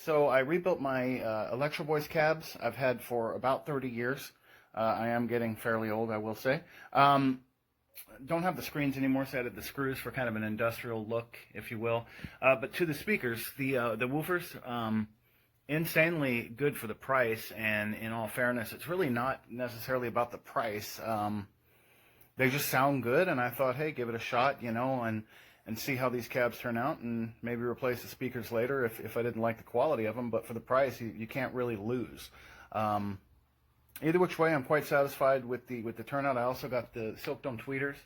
So I rebuilt my Electro Voice cabs I've had for about 30 years. I am getting fairly old, I will say. Don't have the screens anymore, so I added the screws for kind of an industrial look, if you will. But to the speakers, the woofers, insanely good for the price, and in all fairness, it's really not necessarily about the price. They just sound good, and I thought, hey, give it a shot, you know, and see how these cabs turn out, and maybe replace the speakers later if I didn't like the quality of them. But for the price, you can't really lose. Either which way, I'm quite satisfied with the turnout. I also got the Silk Dome tweeters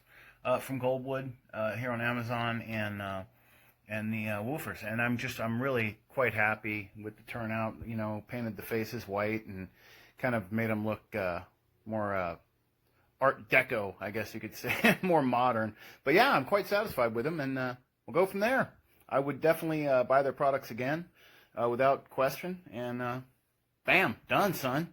from Goldwood here on Amazon, and the woofers, and I'm really quite happy with the turnout. You know, painted the faces white and kind of made them look more Art Deco, I guess you could say, more modern. But yeah, I'm quite satisfied with them, and we'll go from there. I would definitely buy their products again, without question, and bam, done, son.